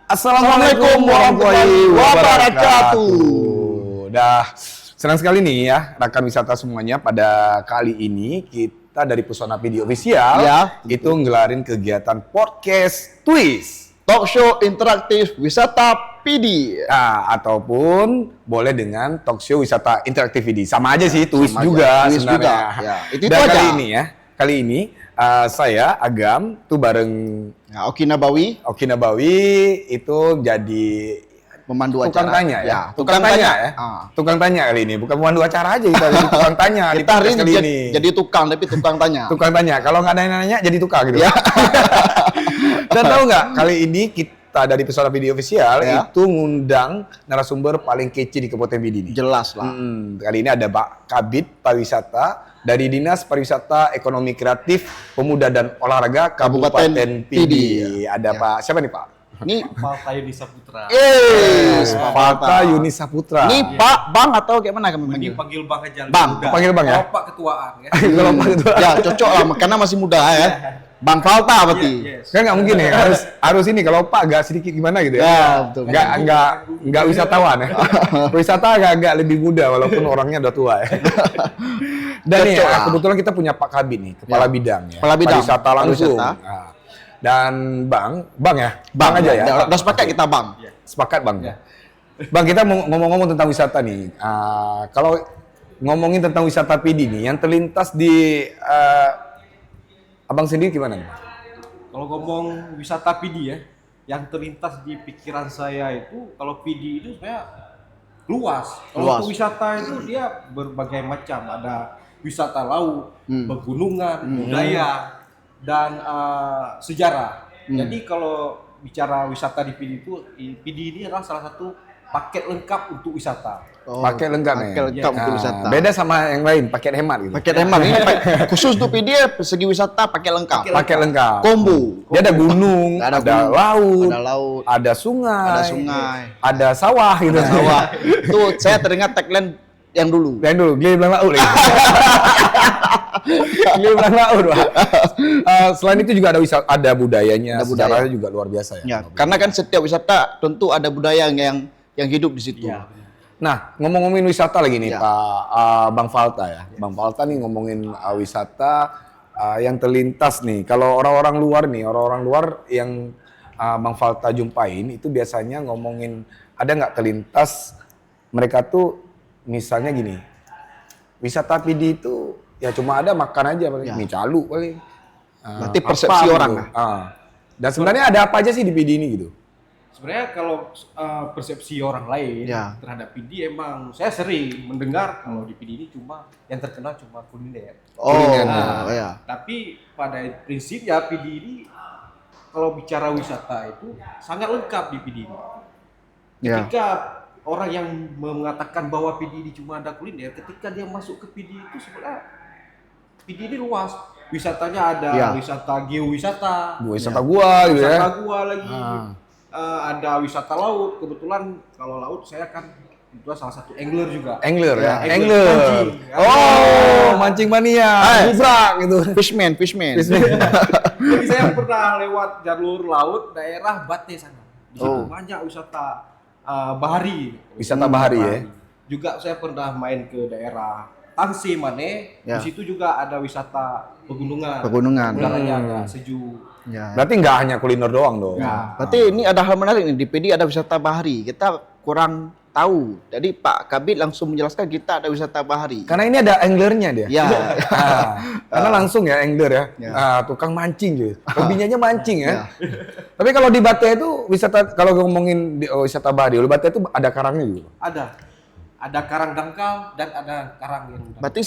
Assalamualaikum warahmatullahi wabarakatuh. Senang sekali nih ya rekan wisata semuanya. Pada kali ini kita dari Pesona PD Official itu ngelarin kegiatan podcast Twist, talk show interaktif wisata PD. Ataupun boleh dengan talk show wisata interaktif PD. Sama aja sih, Twist juga Twist sebenarnya. juga. Itu aja. Kali ini saya Agam tuh bareng Oki Nabawi itu jadi pemandu tukang acara. tanya ya. Tukang tanya. Tukang tanya kali ini, bukan pemandu acara aja kita jadi tukang tanya di Kita hari podcast kali ini. Jadi tukang tapi tukang tanya. Tukang tanya. Kalau nggak ada yang nanya jadi tukang gitu. Dan tahu nggak kali ini kita dari Pesona Video Official itu ngundang narasumber paling kece di Kabupaten PD ini. Jelas lah. Kali ini ada Pak Kabid Pariwisata dari Dinas Pariwisata Ekonomi Kreatif Pemuda dan Olahraga Kabupaten PD. Ada Pak siapa nih Pak? Ini Falta Yuni Saputra. Falta Yuni Saputra. Ini Pak, Bang atau kayak mana kami Ini panggil? panggil Bang aja. Bang, panggil Bang ya? Kalau Pak ketuaan ya. Kalau Pak itu Ya cocok lah, karena masih muda ya. Bang Falta berarti. Yes. kan nggak mungkin ya, harus ini kalau Pak agak sedikit gimana gitu ya. Ya, betul. Nggak wisatawan ya. Wisata agak lebih muda walaupun orangnya udah tua ya. Dan nih Cocok lah. kebetulan kita punya Pak Kabid nih, kepala bidang ya. Kepala bidang. Pariwisata langsung. Pariwisata. Nah, dan Bang ya. Bang aja ya. Udah sepakat kita Bang. Sepakat Bang ya. Bang, kita mau ngomong-ngomong tentang wisata nih. Kalau ngomongin tentang wisata PD nih, yang terlintas di Abang sendiri gimana nih? Kalau ngomong wisata PD ya, yang terlintas di pikiran saya itu kalau PD itu sebenarnya luas. Kalau Luas. untuk wisata itu dia berbagai macam. Ada wisata laut, pegunungan, budaya, dan sejarah. Jadi kalau bicara wisata di PD itu, PD ini adalah salah satu paket lengkap untuk wisata. Paket lengkap ya? Paket lengkap untuk wisata. Beda sama yang lain, paket hemat gitu. Paket hemat ini khusus untuk PD segi wisata paket lengkap. Paket lengkap. Combo. Dia ada gunung, Ada ada gunung, laut, ada laut, ada sungai, ada sungai, ada sawah gitu. sawah. Itu saya teringat tagline yang dulu. Dan dulu, gili bilang laut lagi. Gili bilang laut. Pak. Selain itu juga ada wisata, ada budayanya, Ada budaya. sejarahnya juga luar biasa ya. Ya, karena kan setiap wisata tentu ada budaya yang hidup di situ. Iya. Nah, ngomong-ngomongin wisata lagi nih Ya. Pak Bang Falta ya. Bang Falta nih ngomongin wisata yang terlintas nih. Kalau orang-orang luar yang Bang Falta jumpain itu biasanya ngomongin ada nggak terlintas mereka tuh misalnya gini. Wisata PD itu ya cuma ada makan aja paling, mie calu paling. Berarti persepsi apa orang. gitu. Dan sebenarnya ada apa aja sih di PD ini gitu? Sebenarnya kalau persepsi orang lain terhadap PD emang saya sering mendengar kalau di PD ini cuma yang terkenal cuma kuliner. Ya. Tapi pada prinsipnya PD ini kalau bicara wisata itu sangat lengkap di PD ini. Ya. Ketika orang yang mengatakan bahwa PD ini cuma ada kuliner, ketika dia masuk ke PD itu sebenarnya PD ini luas. Wisatanya ada wisata geowisata, Wisata gua gitu ya. wisata gua lagi. Ada wisata laut. Kebetulan kalau laut saya kan itu salah satu angler juga. Angler ya. Angler. Mancing. Mancing mania. Gubrak gitu. Fishman. Jadi saya pernah lewat jalur laut daerah Bate sana. Di situ banyak wisata bahari. Wisata bahari ya. Juga saya pernah main ke daerah Tansi Mane. Di situ juga ada wisata pegunungan. Udaranya agak sejuk. Ya. Berarti nggak hanya kuliner doang dong. Berarti ini ada hal menarik nih, di PD ada wisata bahari. Kita kurang tahu. Jadi Pak Kabid langsung menjelaskan kita ada wisata bahari. Karena ini ada anglernya dia. Ya. Karena langsung ya angler ya. Tukang mancing gitu. Hobinya aja mancing ya. Tapi kalau di Bate itu wisata, kalau ngomongin wisata bahari, di Bate itu ada karangnya juga. Ada karang dangkal dan ada karang yang Berarti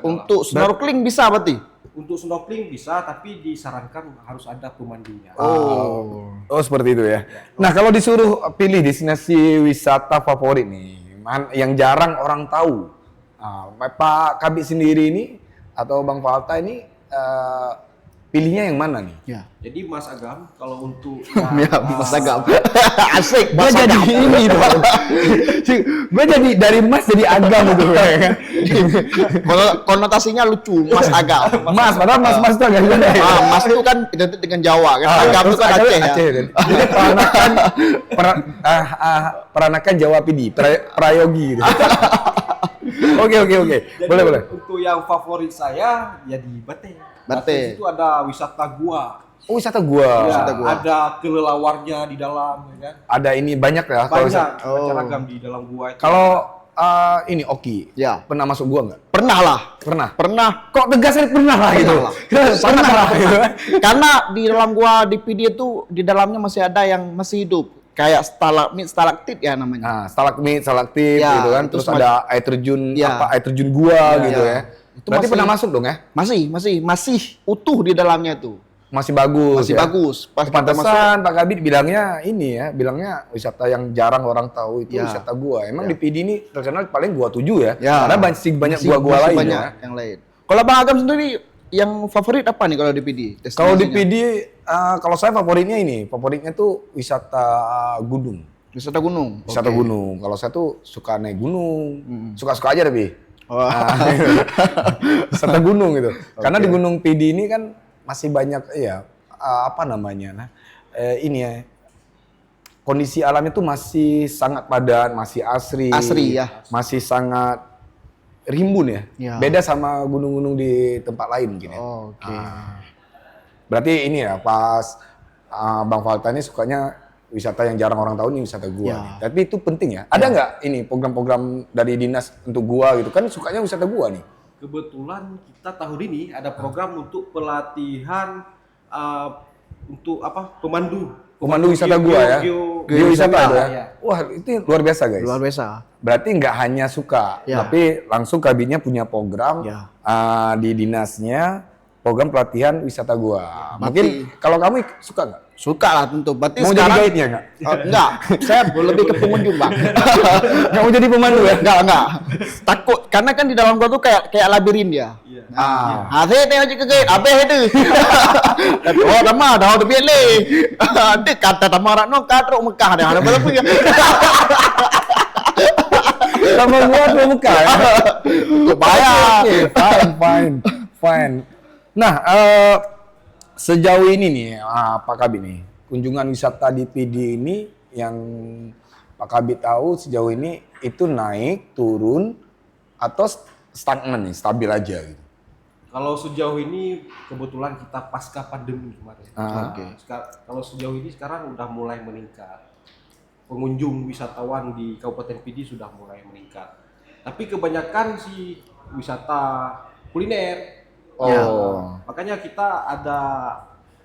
untuk snorkeling bisa berarti? Untuk snorkeling bisa, tapi disarankan harus ada pemandunya. Oh, seperti itu ya. Nah, kalau disuruh pilih destinasi wisata favorit nih, yang jarang orang tahu, Pak Kabid sendiri ini atau Bang Falta ini pilihnya yang mana nih? Ya. Jadi Mas Agam kalau untuk Ya, Mas Agam. Asik, Gue Mas jadi Agam. ini dong. Gue jadi dari Mas jadi Agam gitu ya kan. Konotasinya lucu, Mas Agam. Mas, padahal Mas itu agak gimana ya? Mas itu kan identik dengan Jawa kan. Agam itu kan Aceh ya. Jadi peranakan Jawa PD, prayogi gitu. Oke. Jadi Boleh. untuk yang favorit saya ya di Bate. Bate. Itu ada wisata gua. Oh, wisata gua. Ya, Wisata gua. ada kelelawarnya di dalam, ya kan? Ada ini banyak ya. Kalau Banyak Oh. macam-macam di dalam gua itu. kalau ini Oki, Ya. pernah masuk gua nggak? Pernah lah. Pernah. Kok tegasnya pernah lah gitu? Pernah lah gitu. Karena di dalam gua di PD itu di dalamnya masih ada yang masih hidup. Kayak stalagmit, stalaktit ya namanya. Nah, stalagmit, stalaktit Ya, gitu kan. itu Terus ada air terjun Ya. air terjun gua gitu Ya. ya. Itu Berarti masih- pernah masuk dong ya? Masih utuh di dalamnya itu. Masih bagus. Masih ya? bagus. Pas kita masuk, Pantesan Pak Kabit bilangnya ini ya, bilangnya wisata yang jarang orang tahu itu Ya. wisata gua. Emang Ya. di PD ini terkenal paling gua 7 ya. Ya. Karena banyak Masih gua-gua lain banyak ya. yang lain. Kalau Bang Agam sendiri yang favorit apa nih kalau di PD? Kalau di Destinasinya? PD kalau saya favoritnya ini, favoritnya tuh wisata gunung. Wisata gunung. Wisata Oke. gunung. Kalau saya tuh suka naik gunung. Suka-suka aja tapi. Oh. Wisata gunung gitu. Karena di Gunung PD ini kan masih banyak ya apa namanya? Nah, ini ya. Kondisi alamnya tuh masih sangat padat, masih asri. Asri, ya. Masih sangat rimbun ya. Ya. Beda sama gunung-gunung di tempat lain mungkin ya. Oh, oke. Berarti ini ya pas Bang Falta ini sukanya wisata yang jarang orang tahu nih wisata gua Ya. nih. Tapi itu penting ya. Ada nggak ini program-program dari dinas untuk gua gitu kan sukanya wisata gua nih. Kebetulan kita tahun ini ada program untuk pelatihan untuk apa? Pemandu Wisata gua ya. Geowisata itu ya. Ya. Wah, itu luar biasa guys. Luar biasa. Berarti nggak hanya suka, Ya. tapi langsung kabinnya punya program Ya. di dinasnya program pelatihan wisata gua. Berarti- Mungkin kalau kamu suka nggak? Suka lah tentu. Berarti Mau jadi sekarang guide-nya nggak? Enggak, saya lebih ke pengunjung, Bang. Nggak mau jadi pemandu ya? Enggak. Takut karena kan di dalam gua tuh kayak labirin dia. Iya. Saya tengok je ke habis itu. Oh, tama dah tu biar le. Ada kata tama rakno katruk Mekah dah. Ada apa ya? Sama gua tuh muka ya. Bayar. Oke, fine. Nah, sejauh ini nih, Pak Kabit nih, kunjungan wisata di PD ini yang Pak Kabit tahu sejauh ini itu naik, turun, atau stagnan nih, stabil aja gitu. Kalau sejauh ini kebetulan kita pasca pandemi kemarin. Oke. Kalau sejauh ini sekarang udah mulai meningkat. Pengunjung wisatawan di Kabupaten PD sudah mulai meningkat. Tapi kebanyakan sih wisata kuliner. Oh. Ya, makanya kita ada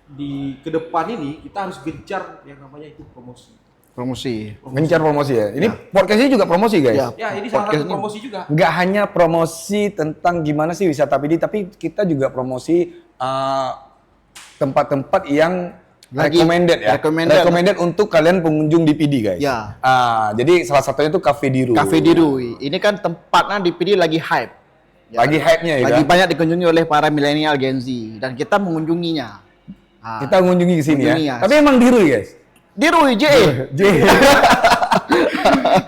di ke depan ini kita harus gencar yang namanya itu promosi. Promosi. Gencar promosi ya. Ini podcastnya juga promosi guys. Ya. Ya, ini salah Podcast satu ini- promosi juga. Nggak hanya promosi tentang gimana sih wisata PD, tapi kita juga promosi tempat-tempat yang Lagi recommended ya. recommended. Untuk kalian pengunjung di PD guys. Ya. Jadi salah satunya itu Cafe Diru. Cafe Dirui. Ini kan tempatnya di PD lagi hype. Lagi hype-nya ya Lagi kan? banyak dikunjungi oleh para milenial Gen Z dan kita mengunjunginya. Kita mengunjungi ke sini Mengunjungi ya. ya. Tapi emang Diru guys. Dirui je. J.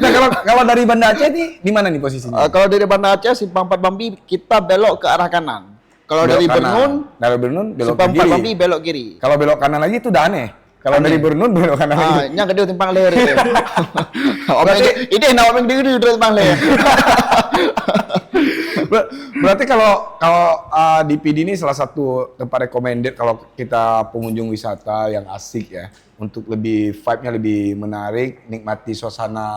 Nah, kalau dari Banda Aceh di mana nih posisinya? Kalau dari Banda Aceh Simpang 4 Bambi kita belok ke arah kanan. Kalau dari Belok kanan. Bernun Dari Bernun belok ke Simpang 4 kiri. Bambi belok kiri. Kalau belok kanan lagi itu udah aneh. Kalau dari Bernun belok kanan lagi. Nya gede timpang leher itu. Ini nak omeng diri udah timpang leher. Berarti kalau di PD ini salah satu tempat recommended kalau kita pengunjung wisata yang asik ya, untuk lebih vibe-nya lebih menarik, nikmati suasana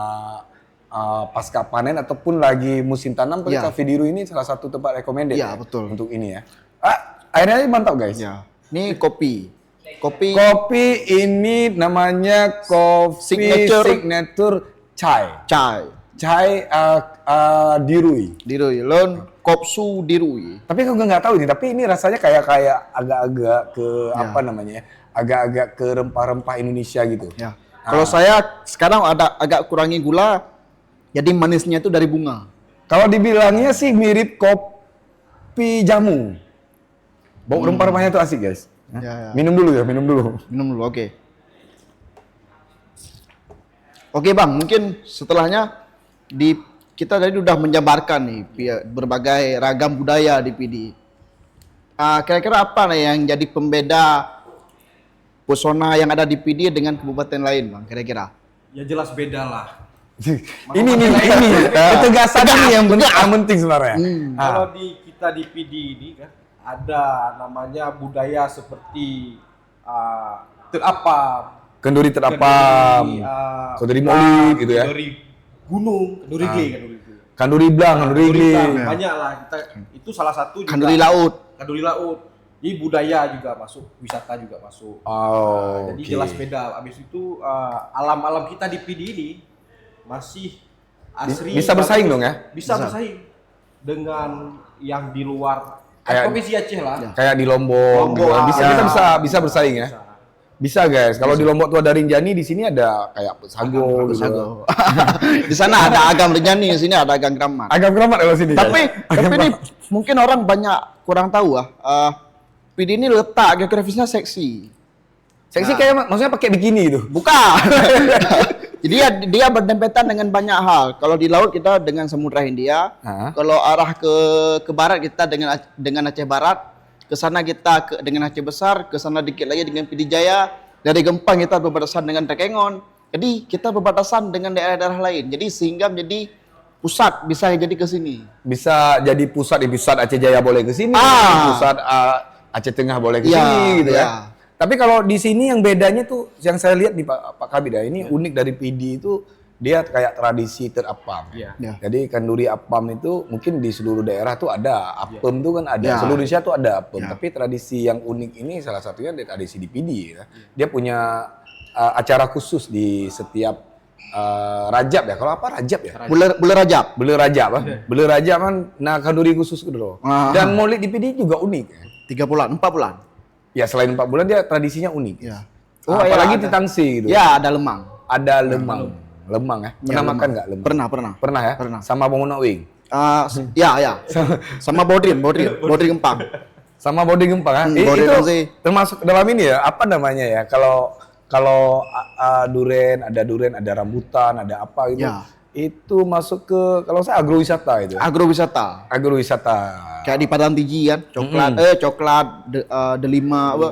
pasca panen ataupun lagi musim tanam, Ya. Cafe Diru ini salah satu tempat recommended Ya, ya, betul. untuk ini ya. Akhirnya mantap guys. Ya. Ini kopi. Kopi Kopi ini namanya kopi signature chai. Chai Dirui. Dirui. Lon Kopsu Dirui. Tapi aku nggak tahu nih, tapi ini rasanya kayak agak-agak ke Ya. apa namanya ya? Agak-agak ke rempah-rempah Indonesia gitu. Ya. Kalau saya sekarang ada agak kurangi gula, jadi manisnya itu dari bunga. Kalau dibilangnya sih mirip kopi jamu. Bau rempah-rempahnya tuh asik, guys. Ya, ya. Minum dulu ya, minum dulu. Minum dulu, oke. Oke Bang, mungkin setelahnya kita tadi udah menjabarkan nih berbagai ragam budaya di PD. Kira-kira apa nih yang jadi pembeda pesona yang ada di PD dengan kabupaten lain, Bang? Kira-kira? Ya jelas beda lah. ini ketegasan ini yang penting sebenarnya. Kalau kita di PD ini kan ada namanya budaya seperti terapam, Kenduri terapam, kenduri molid gitu ya. Kenduri gunung, kenduri gele, Kanduri blang, kanduri gling. banyak lah. Itu salah satu juga. Kanduri laut. Kanduri laut. Jadi budaya juga masuk, wisata juga masuk. Jadi oke. jelas beda. Habis itu alam-alam kita di PD ini masih asri. Bisa bersaing dong ya? Bisa bersaing dengan yang di luar Kayak- provinsi Aceh lah. Kayak di Lombok, gitu kan. Kita bisa bersaing ya. Bisa guys. Kalau di Lombok tuh ada Rinjani, di sini ada kayak Sago gitu. Sago. Di sana ada Agam Renjani, di sini ada Agam Kramat. Agak keramat kalau sini. Tapi guys. ini mungkin orang banyak kurang tahu PD ini letak geografisnya seksi. seksi kayak maksudnya pakai bikini itu. Bukan. Jadi dia berdempetan dengan banyak hal. Kalau di laut kita dengan Samudra Hindia, kalau arah ke barat kita dengan Aceh Barat, ke sana kita dengan Aceh Besar, ke sana dikit lagi dengan PD Jaya, dari Gempang kita berbatasan dengan Takengon. Jadi kita berbatasan dengan daerah-daerah lain. Jadi sehingga menjadi pusat bisa jadi ke sini. Bisa jadi pusat Aceh Jaya boleh ke sini, pusat Aceh Tengah boleh ke Ya, sini gitu ya. ya. Tapi kalau di sini yang bedanya tuh yang saya lihat di Pak Kabid ya, ini unik dari PD itu dia kayak tradisi terapam. Iya. Ya. Jadi kenduri apam itu mungkin di seluruh daerah tuh ada, apem tuh kan ada, Ya. seluruh Indonesia tuh ada apem. Ya. Tapi tradisi yang unik ini salah satunya dari tradisi di PD ya. Dia punya acara khusus di setiap Rajab ya. Kalau apa Rajab ya? Bulan Rajab. Beli Rajab kan? Beli Rajab kan nah kenduri khusus gitu loh. Dan Maulid di PD juga unik ya. 3 bulan, 4 bulan. Ya selain 4 bulan dia tradisinya unik. Ya. Apalagi ya, di Tangsi gitu. Ya, ada lemang. Ada lemang. Lemang ya. Pernah Ya, makan lemang. nggak lemang? Pernah. Pernah ya? Pernah. Sama Bangunan Wing. Ya. Sama Bodrin Gempang. Sama body gempa kan? body Itu Tangsi. termasuk dalam ini ya, apa namanya ya? Kalau duren, ada rambutan, ada apa gitu. Ya. Itu masuk ke kalau saya agrowisata itu. Agrowisata. Agrowisata. Kayak di Padang Tiji kan, coklat delima apa.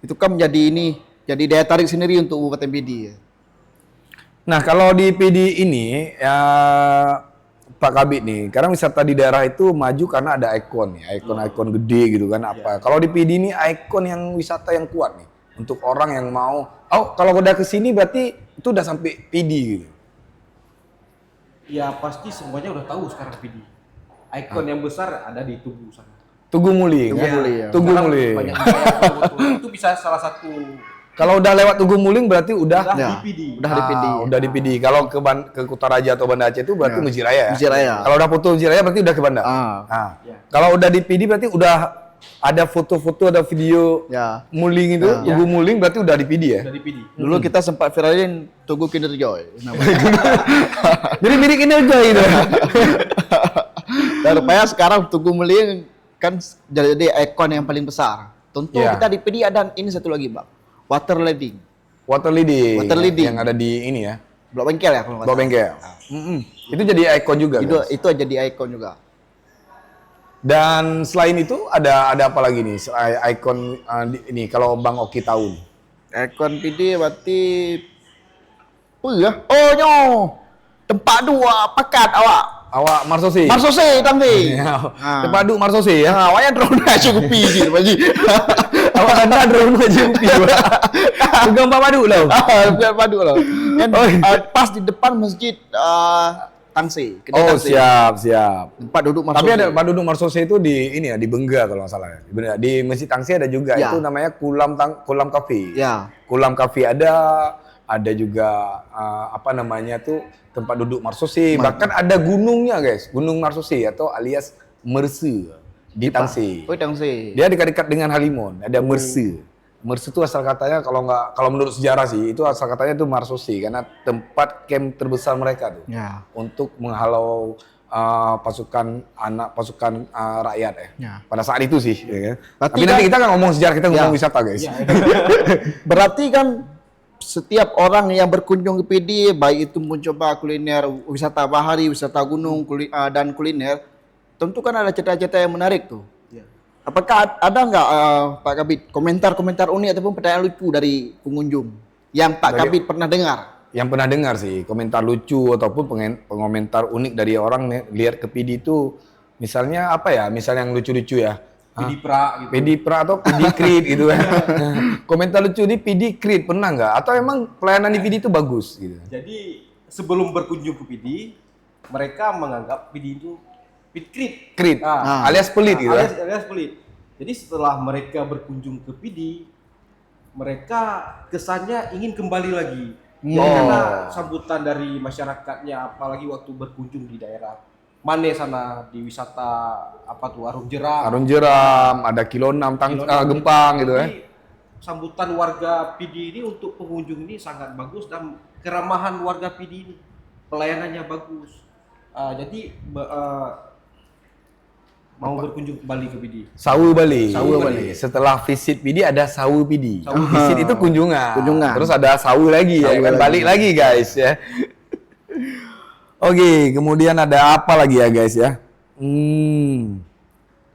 Itu kan jadi daya tarik sendiri untuk Kabupaten PD. Nah, kalau di PD ini ya Pak Kabit nih, karena wisata di daerah itu maju karena ada ikon ya, ikon-ikon gede gitu kan apa. Kalau di PD ini ikon yang wisata yang kuat nih untuk orang yang mau, kalau udah ke sini berarti itu udah sampai PD gitu. Ya pasti semuanya udah tahu sekarang PD. Ikon yang besar ada di Tugu sana. Tugu Muling. Tugu Muling, ya. Tugu Sekarang Muling. banyak betul-betul. Itu bisa salah satu Kalau udah lewat Tugu Muling berarti udah di Ya. PD. Udah di PD. Udah di PD. Kalau ke Kutaraja atau Banda Aceh itu berarti Ya. Masjid Raya ya. Masjid Raya. Kalau udah foto Masjid Raya berarti udah ke Banda. Ah. Ya. Kalau udah di PD berarti udah ada foto-foto, ada video Ya. Muling itu, Ya. Tugu Muling berarti udah di PD ya. Udah di PD. Dulu kita sempat viralin Tugu Kinder Joy. Jadi mirip kinerja itu. Dan rupanya sekarang Tugu Muling kan jadi ikon yang paling besar. Tentu Ya. kita di PD ada ini satu lagi, Bang. Water Leading. Water Leading. Water Leading. Yang ada di ini ya. Blok bengkel ya kalau nggak Blok salah. bengkel. Itu jadi ikon juga. Itu Guys. itu jadi ikon juga. Dan selain itu ada apa lagi nih? Ikon ini kalau Bang Oki tahu nih. Ikon PD berarti apa ya? Oh nyo. Tempat dua pakat awak. Awak Marsosi. Marsose tangki. Ya, Tempat duduk Marsosi ya. Ha, awak drone aja kopi gitu Pak. Awak anda drone aja upi. Pegang Pak Padu lah. Biar padu loh. Kan pas di depan masjid Tangsi, kedai Oh Tangsi. siap. Tempat duduk Marsose. Tapi ada tempat duduk Marsosi itu di ini ya di Bengga kalau nggak salah ya. Bener, di Masjid Tangsi ada juga. Ya. Itu namanya Kulam Cafe. Ya. Kulam Cafe ada juga apa namanya tuh tempat duduk Marsosi. Bahkan ada gunungnya guys, Gunung Marsosi atau alias Merse di Tangsi. Oh Tangsi. Dia dekat-dekat dengan Halimon, ada Merse. Merse itu asal katanya kalau menurut sejarah sih itu asal katanya itu Marsosi karena tempat camp terbesar mereka tuh Ya. untuk menghalau pasukan rakyat ya. Ya. Pada saat itu sih. Ya kan? Berarti Tapi nanti kan- kita nggak ngomong sejarah, kita ngomong Ya. wisata guys. Berarti kan setiap orang yang berkunjung ke PD, baik itu mencoba kuliner, wisata bahari, wisata gunung, dan kuliner, tentu kan ada cerita-cerita yang menarik tuh. Ya. Apakah ada nggak Pak Kabit komentar-komentar unik ataupun pertanyaan lucu dari pengunjung yang Pak Kabit pernah dengar? Yang pernah dengar sih komentar lucu ataupun pengomentar unik dari orang lihat ke PD itu, misalnya apa ya? Misalnya yang lucu-lucu ya. Pidipra gitu. Pedipra atau pedikrit gitu kan. Komentar lucu di pedikrit pernah nggak? Atau emang pelayanan di PD itu bagus gitu? Jadi sebelum berkunjung ke PD, mereka menganggap PD itu pidkrit. Krit, alias pelit gitu. Alias pelit. Jadi setelah mereka berkunjung ke PD, mereka kesannya ingin kembali lagi. Jadi karena sambutan dari masyarakatnya, apalagi waktu berkunjung di daerah Mane sana, di wisata apa tuh Arung Jeram, Arung Jeram, ada Kilo 6, Gempang gitu kan. Jadi, sambutan warga PD ini untuk pengunjung ini sangat bagus dan keramahan warga PD ini, pelayanannya bagus. Jadi mau berkunjung kembali ke PD. Sawu Bali. Sawu Bali. Setelah visit PD ada sawu PD. Sawu. Visit itu kunjungan. Kunjungan. Terus ada sawu lagi ya, Sawu kan lagi. balik lagi guys ya. Oke, kemudian ada apa lagi ya guys ya?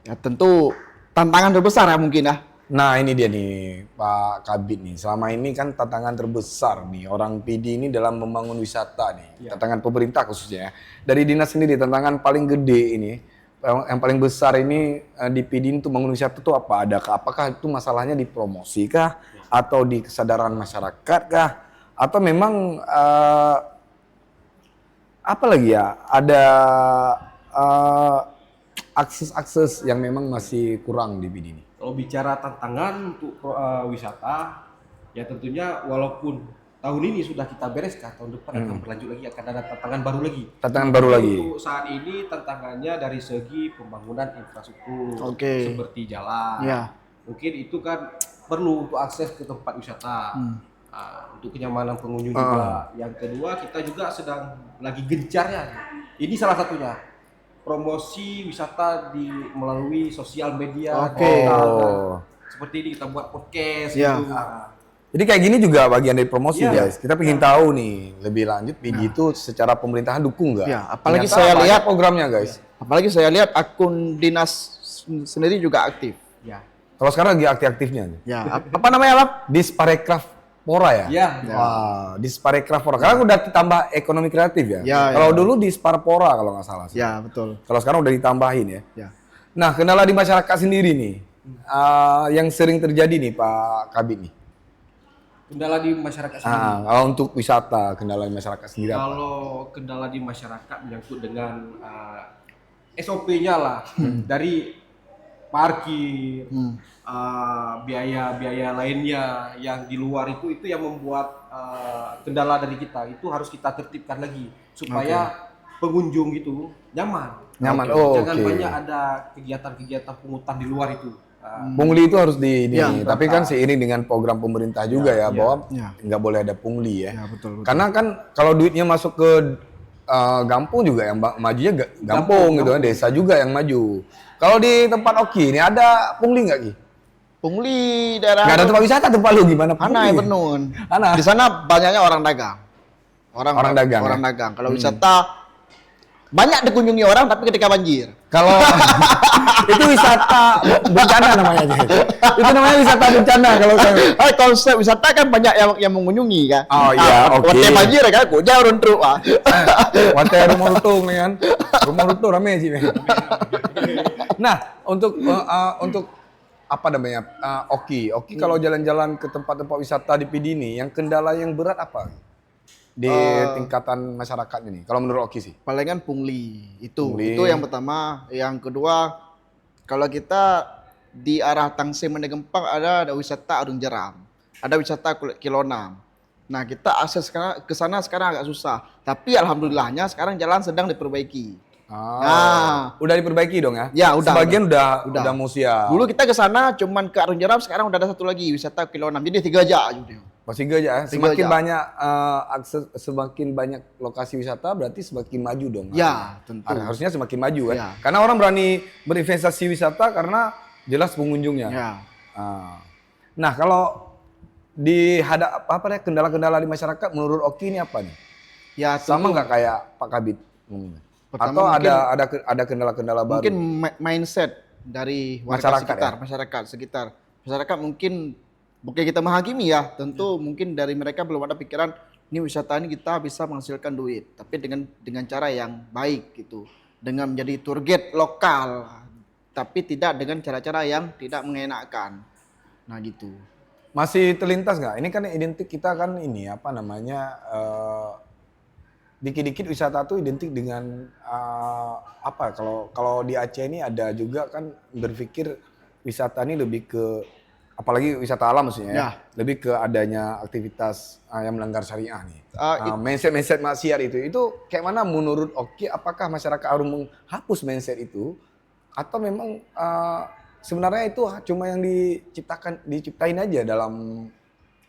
Ya tentu tantangan terbesar ya mungkin ya. Nah ini dia nih Pak Kabit nih. Selama ini kan tantangan terbesar nih orang PD ini dalam membangun wisata nih. Ya. Tantangan pemerintah khususnya. Dari dinas sendiri tantangan paling gede ini, yang paling besar ini di PD untuk membangun wisata itu apa? Apakah itu masalahnya di promosi kah? Atau di kesadaran masyarakat kah? Atau memang apa lagi ya? Ada akses-akses yang memang masih kurang di PD ini? Kalau bicara tantangan untuk wisata, ya tentunya walaupun tahun ini sudah kita bereskan, tahun depan akan berlanjut lagi, akan ada tantangan baru lagi. Tantangan baru lagi. Untuk saat ini tantangannya dari segi pembangunan infrastruktur, Oke. seperti jalan. Ya. Mungkin itu kan perlu untuk akses ke tempat wisata, untuk kenyamanan pengunjung juga. Yang kedua kita juga sedang lagi gencarnya. Ini salah satunya promosi wisata melalui sosial media. Oke. digital. Seperti ini kita buat podcast Ya. gitu. Jadi kayak gini juga bagian dari promosi Iya. guys. Kita pengen tahu nih lebih lanjut PD itu secara pemerintahan dukung nggak? Ya, apalagi Ternyata saya banyak lihat programnya guys. Apalagi saya lihat akun dinas sendiri juga aktif. Ya. Kalau sekarang lagi aktif-aktifnya nih. Ya, apa namanya, Bang? Disparekraf Pora ya? Ya. Wah, Disparekraf Pora. Karena udah ditambah ekonomi kreatif ya. Ya, Kalau ya. dulu Disparpora kalau nggak salah. Ya, betul. Kalau sekarang udah ditambahin ya. Ya. Nah, kendala di masyarakat sendiri nih. Yang sering terjadi nih Pak Kabit nih. Kendala di masyarakat sendiri. Kalau untuk wisata, kendala di masyarakat sendiri apa? Kalau kendala di masyarakat menyangkut dengan SOP-nya lah, dari parkir, biaya-biaya lainnya yang di luar itu yang membuat kendala dari kita. Itu harus kita tertibkan lagi supaya pengunjung itu nyaman. Nyaman. Jangan Oke. banyak ada kegiatan-kegiatan pungutan di luar itu. Pungli itu harus di ini. Ya, Tapi kan seiring dengan program pemerintah juga ya, bahwa ya. nggak boleh ada pungli ya. Ya, betul. Karena kan kalau duitnya masuk ke Gampung juga yang majunya Gampung gitu kan, desa juga yang maju. Kalau di tempat Oki ini ada pungli nggak Ki? Pungli daerah Nggak ada tempat wisata tempat lu gimana pungli? Ana ya Benun. Ana. Di sana banyaknya orang dagang. Orang dagang, Orang ya? dagang. Kalau wisata banyak dikunjungi orang tapi ketika banjir. Kalau itu wisata bencana namanya aja. Itu namanya wisata bencana kalau saya. Konsep wisata kan banyak yang mengunjungi kan. Oh, iya, oke. Waktu banjir kan, kok jauh runtuh. Wate rumah lutung nih kan. Rumah lutung rame sih. Nah, untuk apa namanya? Oki kalau jalan-jalan ke tempat-tempat wisata di PD ini, yang kendala yang berat apa? Di tingkatan masyarakat ini. Kalau menurut Oki sih. Palingan pungli. Itu Pungli. yang pertama. Yang kedua, kalau kita di arah Tangsel Menegempang ada wisata Arung Jeram. Ada wisata Kilo 6. Nah, kita akses ke sana sekarang agak susah. Tapi alhamdulillahnya sekarang jalan sedang diperbaiki. Nah. Udah diperbaiki dong ya? Ya, udah. Sebagian udah mau siap. Dulu kita ke sana cuman ke Arung Jeram, sekarang udah ada satu lagi wisata Kilo 6. Jadi 3 jam. Masih aja ya. Tiga Semakin aja. banyak akses, semakin banyak lokasi wisata berarti semakin maju dong. Ya, tentu. Harusnya semakin maju kan. Ya. Karena orang berani berinvestasi wisata karena jelas pengunjungnya. Ya. Nah, kalau dihadap apa ya kendala-kendala di masyarakat menurut Oki ini apa nih? Ya, Sama tentu. nggak kayak Pak Kabit? Pertama Atau mungkin- ada kendala-kendala baru? Mungkin mindset dari warga Masyarakat, sekitar, ya? masyarakat sekitar. Masyarakat mungkin bukan kita menghakimi ya, tentu mungkin dari mereka belum ada pikiran ini wisata ini kita bisa menghasilkan duit, tapi dengan cara yang baik gitu. Dengan menjadi tour guide lokal, tapi tidak dengan cara-cara yang tidak mengenakan. Nah gitu. Masih terlintas nggak? Ini kan identik kita kan ini apa namanya dikit-dikit wisata tuh identik dengan apa? Kalau di Aceh ini ada juga kan berpikir wisata ini lebih ke apalagi wisata alam maksudnya ya, Ya. lebih ke adanya aktivitas yang melanggar syariah nih. Ah, Mindset maksiat itu kayak mana menurut Oki? Apakah masyarakat harus menghapus mindset itu atau memang sebenarnya itu cuma yang diciptain aja dalam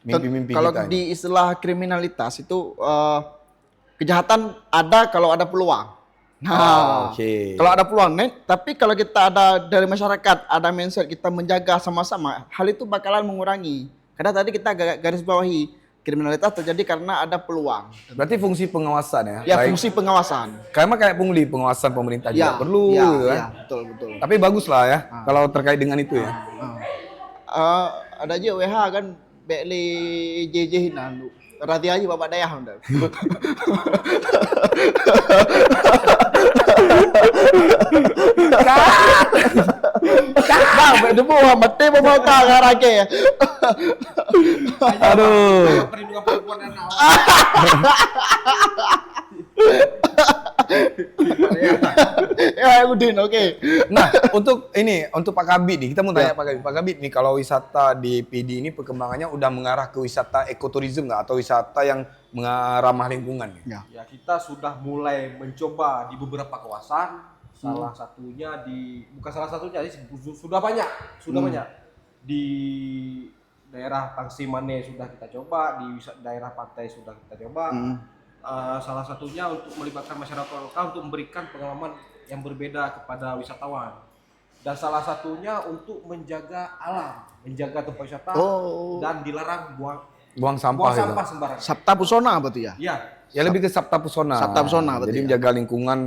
mimpi-mimpi Kalau kita ini? di istilah kriminalitas itu kejahatan ada kalau ada peluang. Nah, Oke. kalau ada peluang, tapi kalau kita ada dari masyarakat, ada mindset kita menjaga sama-sama, hal itu bakalan mengurangi. Karena tadi kita garis bawahi, kriminalitas terjadi karena ada peluang. Berarti fungsi pengawasan ya? Ya, Baik. fungsi pengawasan. Kayak pungli pengawasan pemerintah juga Ya, perlu ya, gitu kan. ya, betul, betul. Tapi bagus lah ya kalau terkait dengan itu ya. Ada aja WH kan, Bekli JJ Hinanu. Rati aja bapak dayah udah. Nah, debu mati mau karake ya. Aduh. Perlindungan perempuan dan anak. Ya, Udin, oke. Nah, untuk Pak Kabit nih, kita mau tanya Pak Kabit. Pak Kabit nih, kalau wisata di PD ini perkembangannya udah mengarah ke wisata ekoturism nggak? Atau wisata yang ramah lingkungan nih? Ya. Ya, kita sudah mulai mencoba di beberapa kawasan. Salah satunya bukan salah satunya, sudah banyak, di daerah Tangsimane sudah kita coba, di daerah pantai sudah kita coba. Salah satunya untuk melibatkan masyarakat lokal untuk memberikan pengalaman yang berbeda kepada wisatawan. Dan salah satunya untuk menjaga alam, menjaga tempat wisata dan dilarang Buang sampah gitu. sembarangan. Sabta Pusona berarti ya? Iya. Ya lebih ke Sabta Pusona. Sabta Pusona berarti Jadi ya. menjaga lingkungan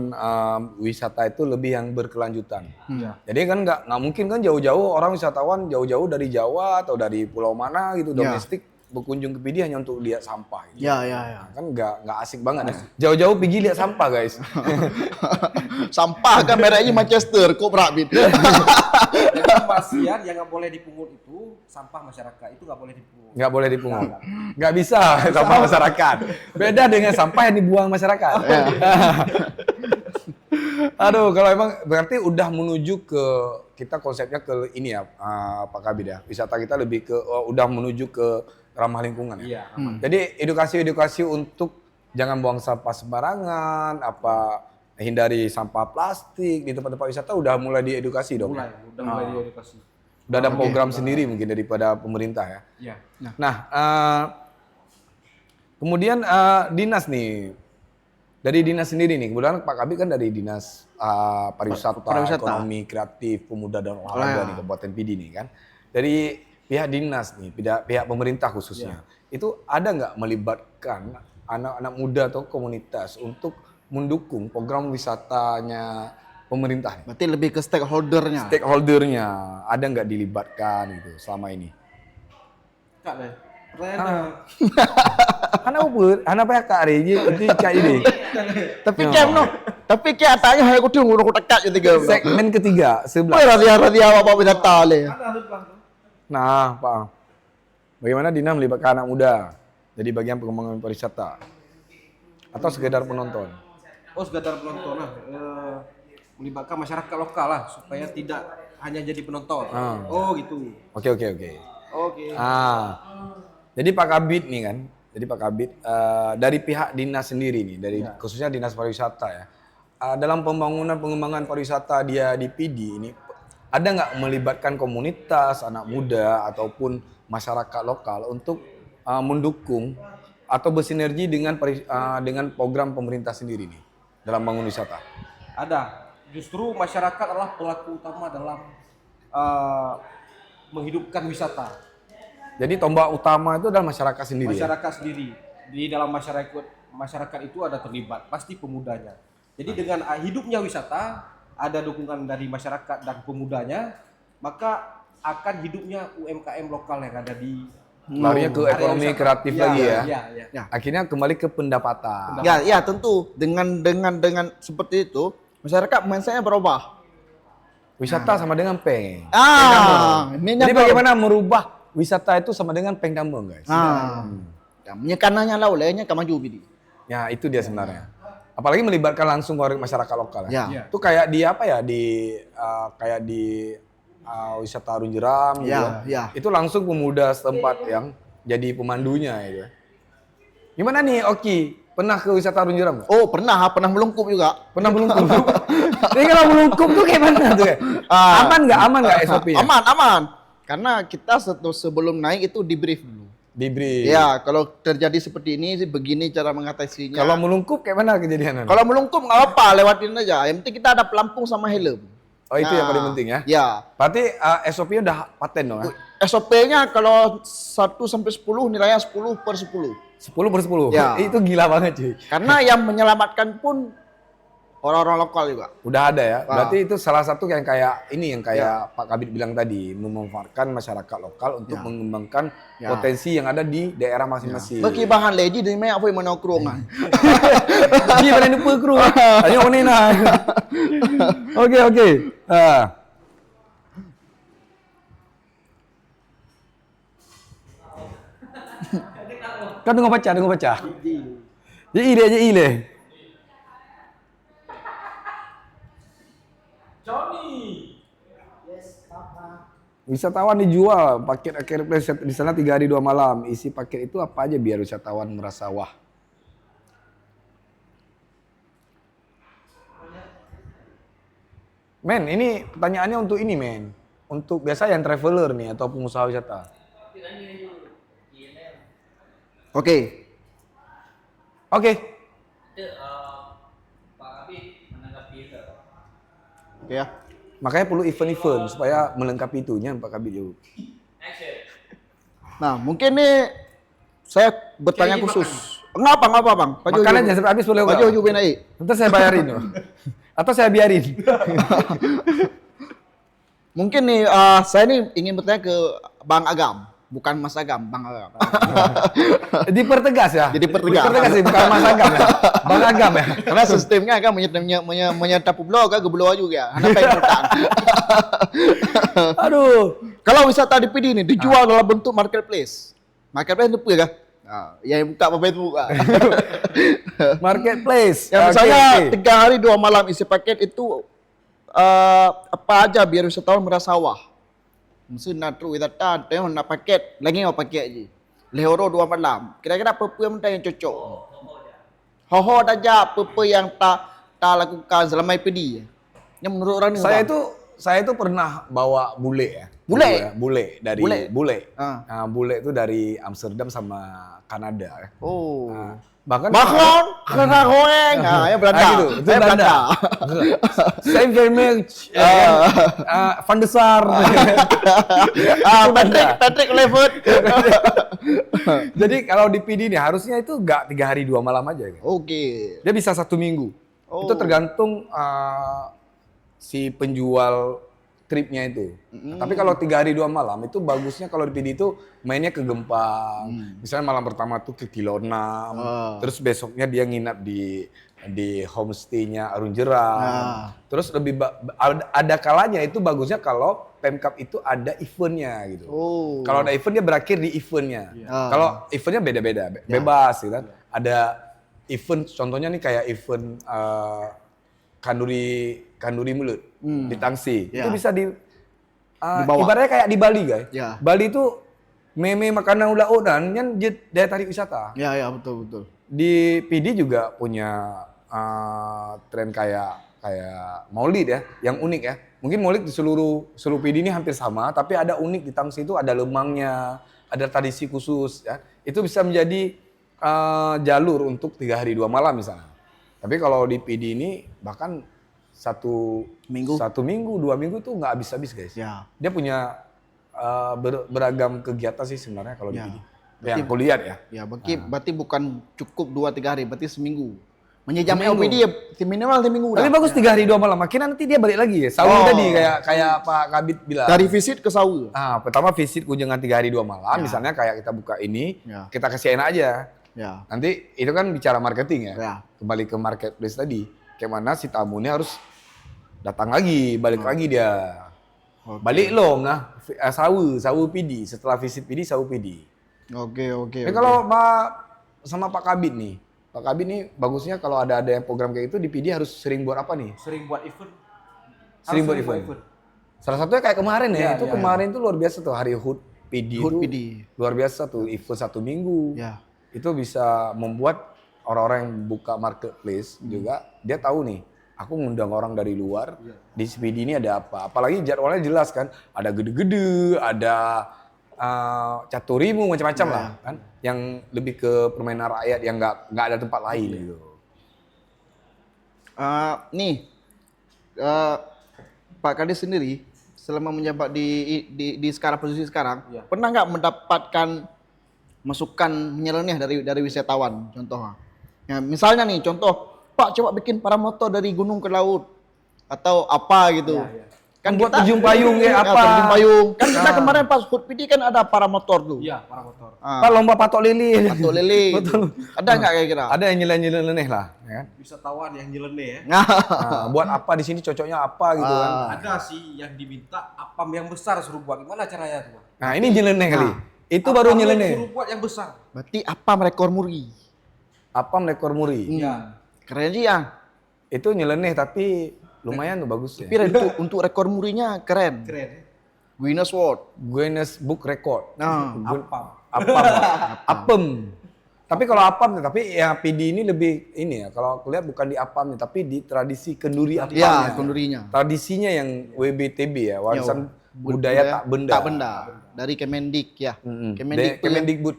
wisata itu lebih yang berkelanjutan. Iya. Jadi kan nggak mungkin kan jauh-jauh orang wisatawan jauh-jauh dari Jawa atau dari pulau mana gitu Ya. domestik berkunjung ke PD hanya untuk lihat sampah. Gitu. Ya. Nah, kan nggak asik banget ya. Jauh-jauh pergi lihat sampah guys. Sampah kan mereknya Manchester, kok Brakbit. Jadi kepastian yang nggak boleh dipungut itu sampah masyarakat itu nggak boleh dipungut. Nggak boleh dipungut. Nggak bisa sampah masyarakat. Beda dengan sampah yang dibuang masyarakat. Aduh, kalau emang berarti udah menuju ke kita konsepnya ke ini ya Pak Kabid ya. Wisata kita lebih ke udah menuju ke ramah lingkungan ya. Iya. Jadi edukasi untuk jangan buang sampah sembarangan, hindari sampah plastik di tempat-tempat wisata udah mulai diedukasi dong. Udah mulai diedukasi. Udah ada program sendiri mungkin daripada pemerintah ya. Iya. Nah, kemudian dinas nih, dari dinas sendiri nih, kemudian Pak Kabit kan dari dinas pariwisata, ekonomi kreatif, pemuda dan olahraga di Kabupaten PD nih kan. Dari pihak dinas nih, pihak pemerintah khususnya, itu ada nggak melibatkan anak-anak muda atau komunitas untuk mendukung program wisatanya pemerintah nih? Berarti lebih ke stakeholdernya. Stakeholdernya ada nggak dilibatkan gitu selama ini? Kak deh. Pertanyaan. Anak apa ya kak Reji itu kayak ini. Tapi kem no. Tapi kayak atanya hai kudu ngono tekat ya tiga. Segmen ketiga Woi sebelah. radia bapak wisata le. Nah, Pak, bagaimana Dina melibatkan anak muda jadi bagian pengembangan pariwisata atau sekedar penonton? Oh, sekedar penonton lah. Melibatkan masyarakat lokal lah supaya tidak hanya jadi penonton. Oh gitu. Oke. Oke. Jadi Pak Kabit nih kan, dari pihak dinas sendiri nih, dari khususnya dinas pariwisata ya, dalam pengembangan pariwisata dia di PD ini, ada nggak melibatkan komunitas anak muda ataupun masyarakat lokal untuk mendukung atau bersinergi dengan program pemerintah sendiri nih dalam bangun wisata? Ada. Justru masyarakat adalah pelaku utama dalam menghidupkan wisata. Jadi tombak utama itu adalah masyarakat sendiri. Masyarakat sendiri. Di dalam masyarakat itu ada terlibat, pasti pemudanya. Jadi dengan hidupnya wisata, ada dukungan dari masyarakat dan pemudanya, maka akan hidupnya UMKM lokal yang ada di Larinya ke ekonomi kreatif lagi ya. Ya. Akhirnya kembali ke pendapatan. Ya, tentu dengan seperti itu masyarakat mindsetnya berubah. Wisata sama dengan peng. Ini Jadi bagaimana merubah wisata itu sama dengan peng tambang, guys? Ya, menyekanannya lah olehnya ke maju bidi. Ya, itu dia sebenarnya. Apalagi melibatkan langsung warga masyarakat lokal ya. Ya. Itu kayak di apa ya? Kayak di wisata Arung Jeram gitu. Ya. Itu langsung pemuda setempat yang jadi pemandunya gitu. Gimana nih Oki? Pernah ke wisata Arung Jeram nggak? Oh, pernah melungkup juga. Pernah melungkup? Jadi kalau melungkup tuh kayak mana tuh ya? Aman nggak SOP-nya? Aman. Karena kita sebelum naik itu di brief dulu. Di brief. Ya, kalau terjadi seperti ini, begini cara mengatasinya. Kalau melungkup kayak mana kejadiannya? Kalau melungkup nggak apa, lewatin aja. Yang penting kita ada pelampung sama helm. Oh itu yang paling penting ya? Ya. Berarti SOP-nya udah paten dong ya? SOP-nya kalau 1 sampai 10 nilainya 10 per 10. 10 per 10? Ya. Itu gila banget cuy. Karena yang menyelamatkan pun orang-orang lokal juga. Udah ada ya? Berarti itu salah satu yang kayak Pak Kabid bilang tadi, memanfaatkan masyarakat lokal untuk mengembangkan potensi yang ada di daerah masing-masing. Bagi bahan leji dari mana apa yang mana kerungan. Dia pada lupa kru. Ayo ni nah. Oke. Kau tengok baca. Je ile. Wisatawan dijual paket akhir di sana 3 hari 2 malam. Isi paket itu apa aja biar wisatawan merasa wah? Men, ini pertanyaannya untuk ini, men. Untuk biasa yang traveler nih atau pengusaha wisata. Oke. Ya. Makanya perlu event-event supaya melengkapi itunya Pak Kabid dulu. Nah, mungkin nih saya bertanya khusus. Enggak apa, Bang. Makanan jangan sampai habis boleh enggak? Pak Jojo naik. Nanti saya bayarin loh. Atau saya biarin. Mungkin nih saya nih ingin bertanya ke Bang Agam, bukan Mas Agam, Bang Agam. Dipertegas ya? Dipertegas sih, bukan Mas Agam ya. Bang Agam ya. Karena sistemnya kan menyerta pulau kan gebelo juga. Anak pengen bertahan. Aduh. Kalau wisata di PD ini dijual dalam bentuk marketplace. Marketplace itu apa ya? Yang buka apa itu buka. Marketplace. Yang misalnya 3 hari 2 malam isi paket itu apa aja biar wisatawan merasa wah. Mesti natru wisata, tengok nak paket, lagi nggak paket aja. Lehoro 2 malam. Kira-kira apa yang cocok? Hoho aja apa yang tak lakukan selama PD. Yang menurut orang ini Saya itu pernah bawa bule ya. Bule dari bule. Bule itu dari Amsterdam sama Kanada ya. Oh. Bahkan kena hoeng. Ya Belanda. Gitu. Itu Belanda. Saya very much Van der Sar. Patrick Levert. Jadi kalau di PD nih harusnya itu enggak 3 hari 2 malam aja kan. Oke. Dia bisa 1 minggu. Itu tergantung si penjual tripnya itu. Tapi kalau 3 hari 2 malam itu bagusnya kalau di PD itu mainnya ke Gempang. Misalnya malam pertama tuh ke Kilo 6. Terus besoknya dia nginap di homestay-nya Arung Jeram. Terus ada kalanya itu bagusnya kalau Pemkap itu ada eventnya gitu. Kalau ada event dia berakhir di eventnya. Kalau eventnya beda-beda, bebas gitu kan. Ada event contohnya nih kayak event Kanduri Mulut di Tangsi. Itu bisa dibawa. Ibaratnya kayak di Bali, guys. Bali itu meme makanan ulauk dan yang daya tarik wisata. Ya, betul. Di PD juga punya tren kayak Maulid ya, yang unik ya. Mungkin Maulid di seluruh PD ini hampir sama, tapi ada unik di Tangsi itu ada lemangnya, ada tradisi khusus ya. Itu bisa menjadi jalur untuk 3 hari 2 malam misalnya. Tapi kalau di PD ini bahkan satu Minggu. 2 minggu tuh nggak habis-habis guys. Ya. Dia punya beragam kegiatan sih sebenarnya kalau di Ya. PD. Yang aku lihat ya. Ya, berarti bukan cukup 2-3 hari, berarti seminggu. Menyejam Seminggu. LPD ya minimal seminggu Tapi dah. bagus 3 hari 2 malam. Makin nanti dia balik lagi ya. Sawi tadi kayak Pak Kabit bilang. Dari visit ke Sawu. Pertama visit kunjungan 3 hari 2 malam. Misalnya kayak kita buka ini, Ya. kita kasih enak aja. Ya. Nanti itu kan bicara marketing ya. Ya. Kembali ke marketplace tadi. Kayak mana si tamu ini harus datang lagi, balik lagi dia. Oke. Balik loh, nah sawu PD. Setelah visit PD, sawu PD. Oke. Kalau sama Pak Kabit nih. Pak Kabit nih bagusnya kalau ada yang program kayak itu di PD harus sering buat apa nih? Sering buat event. Sering Harus buat event. Salah satunya kayak kemarin ya, itu kemarin tuh luar biasa tuh hari HUT PD HUT itu PD. luar biasa tuh event 1 minggu. Ya. Itu bisa membuat orang-orang yang buka marketplace juga dia tahu nih, aku ngundang orang dari luar di PD ini ada apa. Apalagi jadwalnya jelas kan, ada gede-gede, ada caturimu macam-macam lah kan, yang lebih ke permainan rakyat yang nggak ada tempat lain gitu. Pak Kadis sendiri selama menjabat di sekarang posisi sekarang, pernah nggak mendapatkan masukan nyeleneh dari wisatawan contohnya? Ya, misalnya nih contoh, Pak coba bikin paramotor dari gunung ke laut atau apa gitu. Kan Buat kita terjun payung kayak apa? terjun payung. Kan kita kemarin pas HUT PD kan ada paramotor tuh. Iya, para motor. Pak lomba patok lili. Patok lele. Betul. Ada nggak kayak kira? Ada yang nyeleneh lah, ya kan? Wisatawan yang nyeleneh ya. Nah, Buat apa di sini cocoknya apa gitu kan? Ada sih yang diminta apam yang besar suruh buat. Gimana caranya tuh? Nah ini nyeleneh kali. Itu Apam baru yang nyeleneh. Suruh buat yang besar. berarti apa rekor muri? Apa rekor muri? Iya. Keren sih ya. Itu nyeleneh tapi lumayan tuh bagus ya. Tapi untuk rekor murinya keren. Keren ya. Guinness World. Guinness Book Record. Nah, Apam. Apam. Apem. Tapi kalau apam, tapi ya PD ini lebih ini ya. Kalau aku lihat bukan di apam tapi di tradisi kenduri apam. ya kendurinya. Tradisinya yang WBTB ya, warisan budaya tak benda. Tak benda. Dari Kemendik ya. Kemendik, Kemendikbud.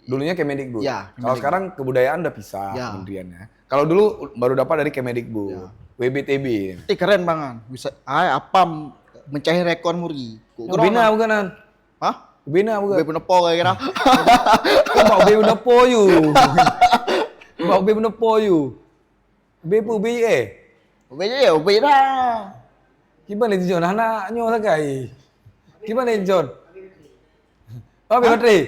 Dulunya Kemendikbud. Ya, Kalau sekarang kebudayaan udah pisah Ya. kementeriannya. Kalau dulu baru dapat dari Kemendikbud. WBTB. Tapi keren banget. Bisa apa mencari rekor muri. Bina bukan kan? Hah? Bina bukan? Gue penepo kayak kira. Kau bawa be benda poyu. Bawa be benda poyu. Be pu be Ubenya ya, ubenya dah. Gimana itu John? Anaknya orang kai. Gimana itu John? Oh, be baterai.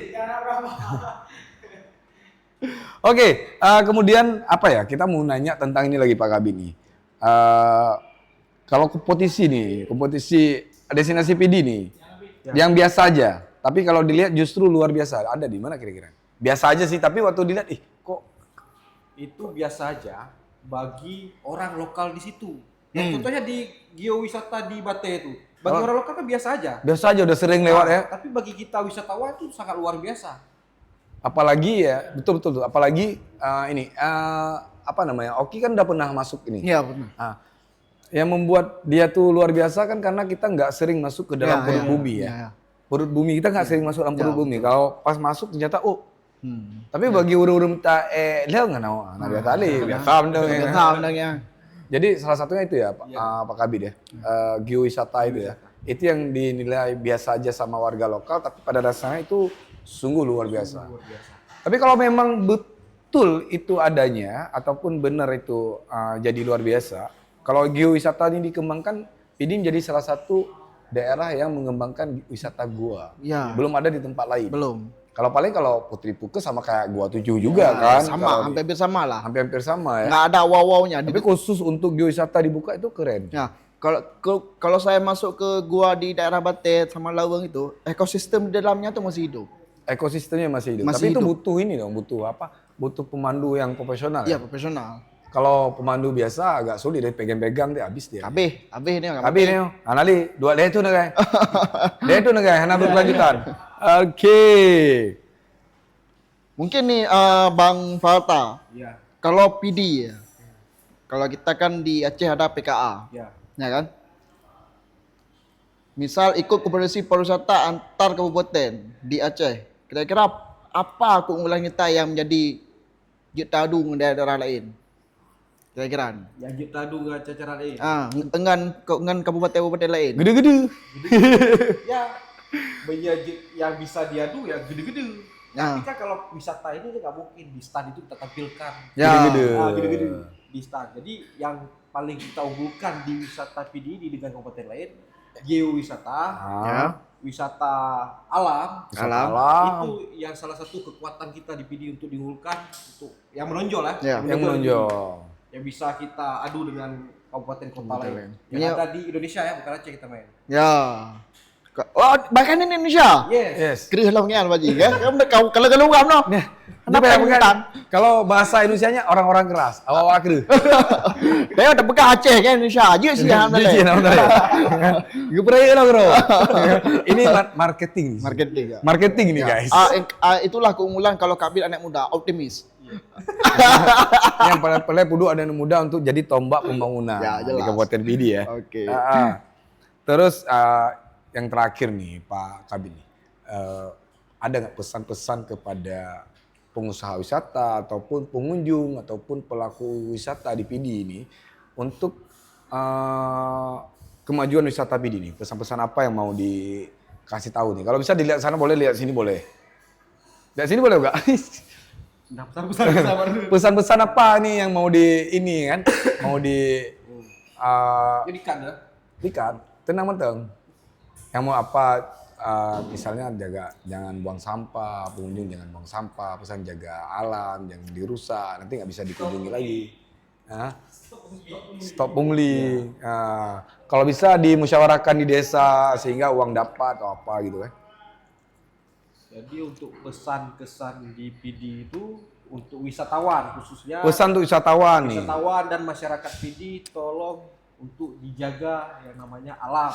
Oke, kemudian apa ya? Kita mau nanya tentang ini lagi Pak Kabin nih. Kalau kompetisi destinasi PD nih, yang biasa aja. Tapi kalau dilihat justru luar biasa. Ada di mana kira-kira? Biasa aja sih, tapi waktu dilihat, kok Itu biasa aja bagi orang lokal di situ. Ya, contohnya di geowisata di Bate itu. Bagi orang lokal kan biasa aja. biasa aja udah sering lewat ya. Tapi bagi kita wisatawan itu sangat luar biasa. Apalagi ya, betul tuh. Apalagi apa namanya? Oki kan udah pernah masuk ini. Iya benar. Nah, yang membuat dia tuh luar biasa kan karena kita nggak sering masuk ke dalam perut bumi ya. Iya. Perut bumi kita nggak sering masuk dalam perut bumi. Kalau pas masuk ternyata tapi bagi urung-urung tak lihat nggak nawa, nah biasa ali, biasa bener. Ya. Jadi salah satunya itu ya Pak Kabid ya, geowisata itu ya. Itu yang dinilai biasa aja sama warga lokal, tapi pada dasarnya itu sungguh luar biasa. Tapi kalau memang betul itu adanya ataupun benar itu jadi luar biasa, kalau geowisata ini dikembangkan, ini menjadi salah satu daerah yang mengembangkan wisata gua. Ya. Belum ada di tempat lain. Belum. Kalau paling kalau Putri Pukes sama kayak Gua 7 juga kan. Sama, hampir sama lah. Hampir sama ya. Nggak ada wow-wownya. Tapi khusus untuk geowisata dibuka itu keren. Ya, kalau saya masuk ke gua di daerah Batet sama Lawang itu, ekosistem di dalamnya tuh masih hidup. Ekosistemnya masih hidup. Masih Tapi itu hidup. butuh ini dong, butuh apa? Butuh pemandu yang profesional. Iya, Ya? profesional. Kalau pemandu biasa agak sulit, dia pegang-pegang dia habis dia. Habis ini nggak Habis nih, anali dua dia itu nagai. Dia itu nagai, hana berkelanjutan. Oke. Mungkin nih Bang Falta, Iya. kalau PD ya, kalau kita kan di Aceh ada PKA, Ya. ya kan? Misal ikut kompetisi pariwisata antar kabupaten di Aceh, Kira-kira apa keunggulan kita yang menjadi jitadung dari daerah lain? Kira-kira. Yang kita dengan cara lain. Dengan kabupaten-kabupaten lain. Gede-gede. Ya, yang bisa diadu ya gede-gede. Ya. Tapi kan kalau wisata ini nggak mungkin di stand itu kita tampilkan. Ya. Gede-gede. Gede-gede di stand. Jadi yang paling kita unggulkan di wisata PD ini dengan kabupaten lain, geowisata, wisata alam, itu yang salah satu kekuatan kita di PD untuk diunggulkan, untuk yang menonjol Ya. Yang menonjol. Yang bisa kita adu dengan kabupaten kota lain. Yang Ya. ada di Indonesia ya, bukan Aceh kita main. Ya. Oh, bahkan di Indonesia. Yes. Kerih longnya Pak Ji, ya. Kalau kalau ngam no. Kenapa yang bukan? Kalau bahasa Indonesianya orang-orang keras, awak-awak kere. Dia udah pegang Aceh kan Indonesia aja sih alhamdulillah. Gue pernah lah bro. Ini marketing. Marketing nih guys. Itulah keunggulan kalau Kabir anak muda, optimis. Yang paling kudu ada anak muda untuk jadi tombak pembangunan Ya, di jelas. Kabupaten Pidi ya. Oke. Terus yang terakhir nih Pak Kabir nih, ada nggak pesan-pesan kepada pengusaha wisata ataupun pengunjung ataupun pelaku wisata di Pidi ini untuk kemajuan wisata Pidi ini? Pesan-pesan apa yang mau dikasih tahu nih? Kalau bisa dilihat sana boleh, lihat sini boleh. Lihat sini boleh enggak? Nah, pesan-pesan Pesan-pesan apa nih yang mau di ini kan? Mau di Jadi kan ya. ikat, tenang menteng. Yang mau apa? Misalnya jangan buang sampah, pengunjung jangan buang sampah, pesan jaga alam, jangan dirusak, nanti nggak bisa dikunjungi lagi. Stop pungli. Kalau bisa dimusyawarahkan di desa sehingga uang dapat atau apa gitu kan. Jadi untuk pesan-kesan di PD itu untuk wisatawan khususnya. Pesan untuk wisatawan nih. Wisatawan dan masyarakat PD tolong untuk dijaga yang namanya alam.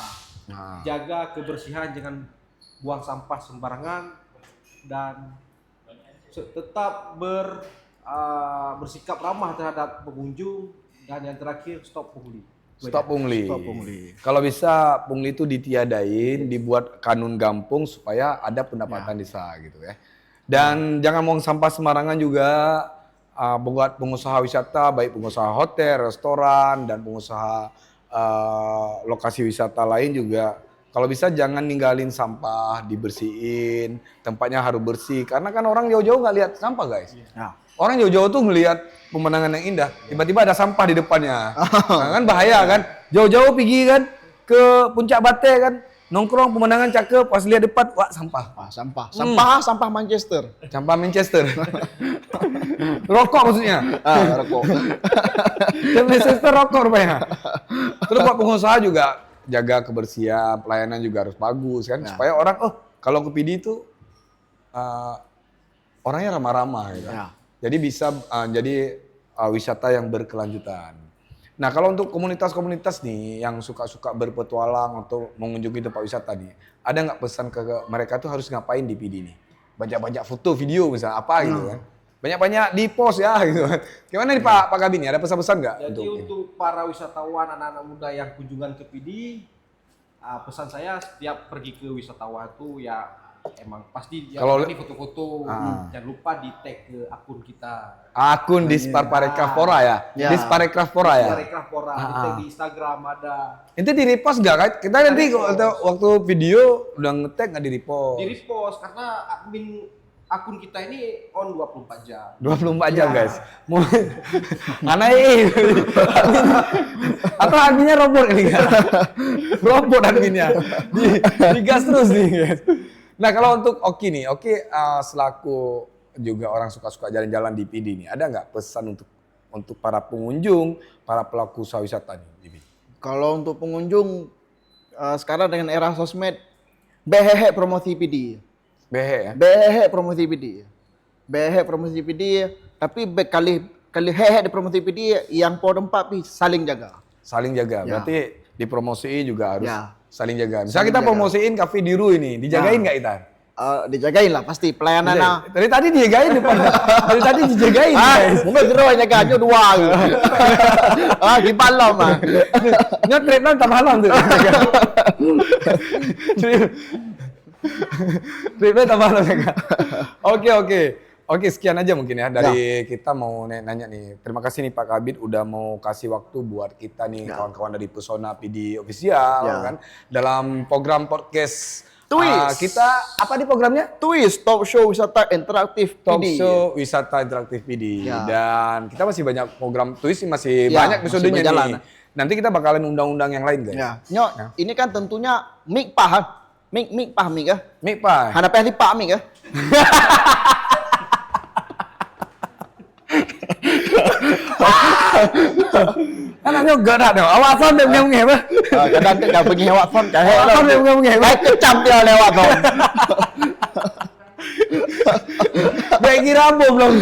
Jaga kebersihan, jangan buang sampah sembarangan dan tetap bersikap ramah terhadap pengunjung, dan yang terakhir stop pungli. Stop pungli. Kalau bisa pungli itu ditiadain, dibuat kanun gampung supaya ada pendapatan desa gitu ya. Dan jangan buang sampah sembarangan juga. Buat pengusaha wisata, baik pengusaha hotel, restoran, dan pengusaha lokasi wisata lain juga. Kalau bisa jangan ninggalin sampah, dibersihin, tempatnya harus bersih. Karena kan orang jauh-jauh nggak lihat sampah guys. Orang jauh-jauh tuh ngelihat pemandangan yang indah, tiba-tiba ada sampah di depannya. Nah, kan bahaya kan. Jauh-jauh pergi kan ke Puncak Bate kan, nongkrong pemandangan cakep, pas lihat depan, wah sampah. Sampah Manchester. Sampah Manchester. Rokok maksudnya. Rokok. Manchester rokok rupanya. Terus buat pengusaha juga jaga kebersihan, pelayanan juga harus bagus kan, supaya orang kalau ke PD itu orangnya ramah-ramah gitu. Jadi bisa jadi wisata yang berkelanjutan. Nah, kalau untuk komunitas-komunitas nih yang suka-suka berpetualang atau mengunjungi tempat wisata nih, ada nggak pesan ke mereka tuh harus ngapain di PD nih? Banyak-banyak foto, video misalnya apa gitu kan? Banyak-banyak di post ya gitu. Gimana nih Pak Kabin nih? Ada pesan-pesan nggak? Jadi untuk para wisatawan, anak-anak muda yang kunjungan ke PD, pesan saya setiap pergi ke wisatawan itu ya emang pasti kalau ini foto-foto, jangan lupa di tag ke akun kita. Akun di Parekraf Pora ya? Di Parekraf Pora ya? Parekraf Pora, di tag di Instagram ada. Itu di repost nggak kan? Kita nanti waktu video udah nge-tag nggak di repost? Di repost karena admin akun kita ini on 24 jam. 24 jam guys. Aneh. Atau adminnya robot kali kan? Robot adminnya. Digas terus nih guys. Nah kalau untuk Oki nih, Oki selaku juga orang suka-suka jalan-jalan di PD nih, ada nggak pesan untuk para pengunjung, para pelaku usaha wisata nih di PD? Kalau untuk pengunjung sekarang dengan era sosmed, behehe promosi PD. Behe ya? Behehe promosi PD. Behehe promosi PD, tapi kali hehe di promosi PD yang poin 4 saling jaga. Saling jaga, berarti dipromosiin juga harus saling jaga. Misalnya Saling kita jaga. promosiin Cafe Diru ini, dijagain nggak Itan? Dijagain lah pasti pelayanan. Dari tadi dijagain depan. Dari tadi dijagain guys. Mungkin terus jaga aja dua. Gimana mah? Nyetrip nanti malam tuh. Reply tambah lo Mega. Oke, sekian aja mungkin ya dari kita mau nanya nih. Terima kasih nih Pak Kabid udah mau kasih waktu buat kita nih kawan-kawan dari Pesona PD Official kan dalam program podcast Twist. kita apa di programnya? Twist, talk show wisata interaktif Talk PD. show wisata interaktif PD dan kita masih banyak program Twist masih Ya, banyak masih episodenya berjalan. nih. Nanti kita bakalan undang-undang yang lain guys. Ya. Nyok, ini kan tentunya mic pah. Mic pah mic ya. Mik Pak. Hana peh pak mic ya. Anaknya gak ada dong. Awasan dia nge apa? Kadang kan gak pergi lewat phone kayak Awasan dia nge kayak kecam dia lewat phone. Kayak kira belum.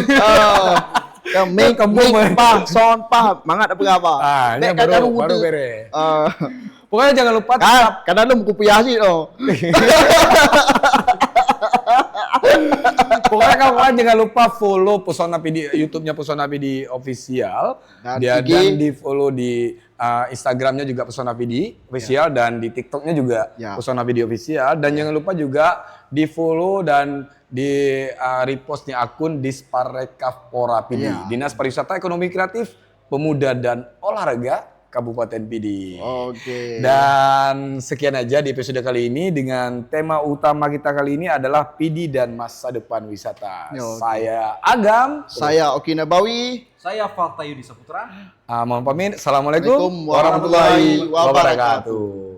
Yang mic pah, sound pah, mangat apa apa. Ini baru beres. Pokoknya jangan lupa tetap Kadang lu kopiasi loh. Pokoknya kawan jangan lupa follow Pesona PD, YouTube-nya Pesona PD Official. Dan Dan di follow di Instagram-nya juga Pesona PD Official dan di TikTok-nya juga Pesona PD Official. Dan jangan lupa juga di follow dan di repost nih akun Disparekraf PD, Dinas Pariwisata Ekonomi Kreatif Pemuda dan Olahraga Kabupaten PD. Oke. Dan sekian aja di episode kali ini dengan tema utama kita kali ini adalah PD dan masa depan wisata. Saya Agam. Saya Oki Nabawi. Saya Falta Yudi Saputra. Mohon pamit. Assalamualaikum Warahmatullahi wabarakatuh.